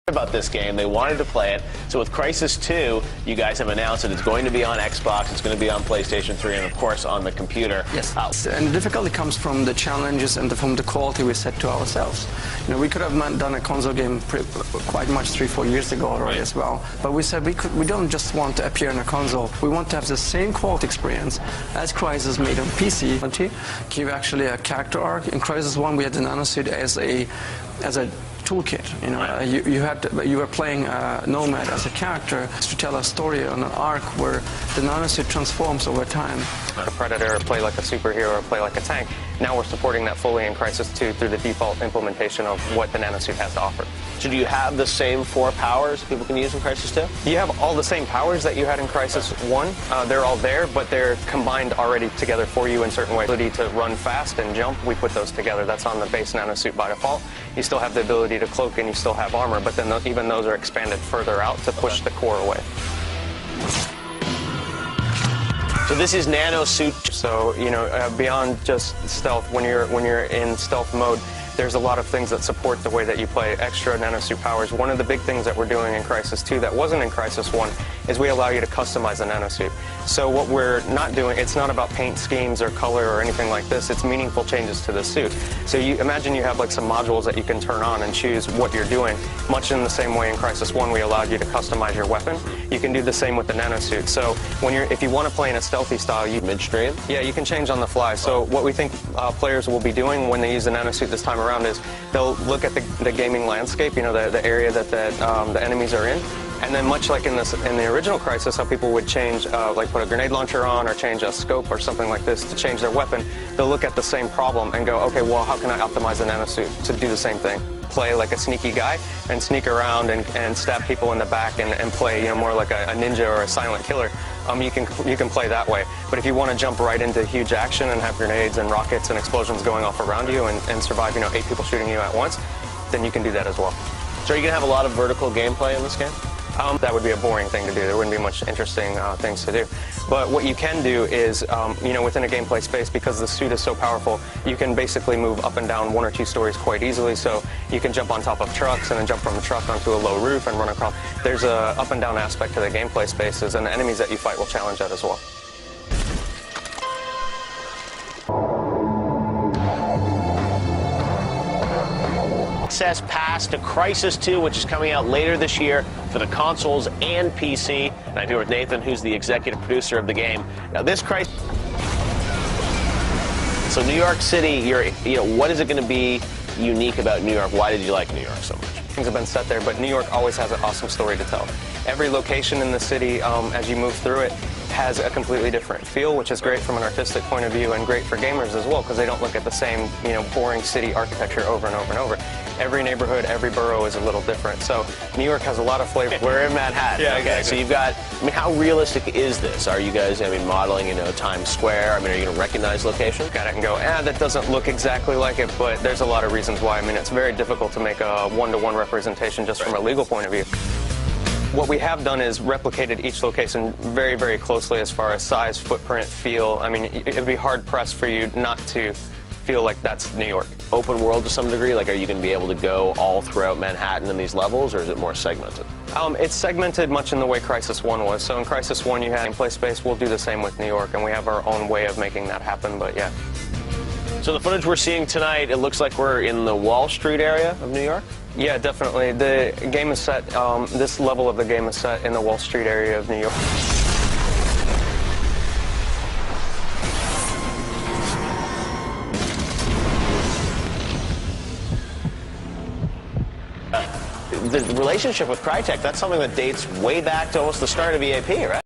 about this game. They wanted to play it. So with Crysis 2, you guys have announced that it's going to be on Xbox, it's going to be on PlayStation 3, and of course on the computer. Yes. And the difficulty comes from the challenges and from the quality we set to ourselves. You know, we could have done a console game quite much 3-4 years ago already as well. But we said we don't just want to appear on a console. We want to have the same quality experience as Crysis made on PC. Give actually a character arc. In Crysis 1, we had the nanosuit as a toolkit. You know, you were playing Nomad as a character to tell a story on an arc where the nanosuit transforms over time. A Predator, play like a superhero, play like a tank. Now we're supporting that fully in Crysis 2 through the default implementation of what the nanosuit has to offer. So do you have the same 4 powers people can use in Crysis 2? You have all the same powers that you had in Crysis 1. They're all there, but they're combined already together for you in certain ways. The ability to run fast and jump, we put those together. That's on the base nanosuit by default. You still have the ability to cloak and you still have armor, but then even those are expanded further out to push the core away. So this is nanosuit. So, you know, beyond just stealth, when you're in stealth mode, there's a lot of things that support the way that you play, extra nanosuit powers. One of the big things that we're doing in Crysis 2 that wasn't in Crysis 1 is we allow you to customize the nanosuit. So what we're not doing, it's not about paint schemes or color or anything like this, it's meaningful changes to the suit. So you imagine you have like some modules that you can turn on and choose what you're doing. Much in the same way in Crysis 1 we allowed you to customize your weapon. You can do the same with the nanosuit. So if you want to play in a stealthy style, midstream? Yeah, you can change on the fly. So what we think players will be doing when they use the nanosuit this time around is they'll look at the gaming landscape, you know, the area that the enemies are in, and then much like in the original Crysis, how people would change, like put a grenade launcher on or change a scope or something like this to change their weapon, they'll look at the same problem and go, okay, well, how can I optimize the nanosuit to do the same thing? Play like a sneaky guy and sneak around and stab people in the back and play, you know, more like a ninja or a silent killer. You can play that way. But if you want to jump right into huge action and have grenades and rockets and explosions going off around you and survive, you know, 8 people shooting you at once, then you can do that as well. So are you going to have a lot of vertical gameplay in this game? That would be a boring thing to do. There wouldn't be much interesting things to do. But what you can do is, you know, within a gameplay space, because the suit is so powerful, you can basically move up and down 1 or 2 stories quite easily. So you can jump on top of trucks and then jump from a truck onto a low roof and run across. There's a up and down aspect to the gameplay spaces, and the enemies that you fight will challenge that as well. Access pass to Crysis 2, which is coming out later this year for the consoles and PC. And I'm here with Nathan, who's the executive producer of the game. Now, this Crysis. So, New York City, what is it going to be unique about New York? Why did you like New York so much? Things have been set there, but New York always has an awesome story to tell. Every location in the city, as you move through it, has a completely different feel, which is great from an artistic point of view and great for gamers as well, because they don't look at the same, you know, boring city architecture over and over and over. Every neighborhood, every borough is a little different. So New York has a lot of flavor. We're in Manhattan. Yeah, okay. exactly. So you've got, I mean, how realistic is this? Are you guys, I mean, modeling, you know, Times Square? I mean, are you going to recognize location? Look at it and go, that doesn't look exactly like it, but there's a lot of reasons why. I mean, it's very difficult to make a one-to-one representation just from a legal point of view. What we have done is replicated each location very, very closely as far as size, footprint, feel. I mean, it would be hard-pressed for you not to feel like that's New York. Open world to some degree? Like, are you going to be able to go all throughout Manhattan in these levels, or is it more segmented? It's segmented much in the way Crysis 1 was. So in Crysis 1, you had gameplay space. We'll do the same with New York, and we have our own way of making that happen, but yeah. So the footage we're seeing tonight, it looks like we're in the Wall Street area of New York? Yeah, definitely. The game is set, this level of the game is set in the Wall Street area of New York. The relationship with Crytek, that's something that dates way back to almost the start of EAP, right?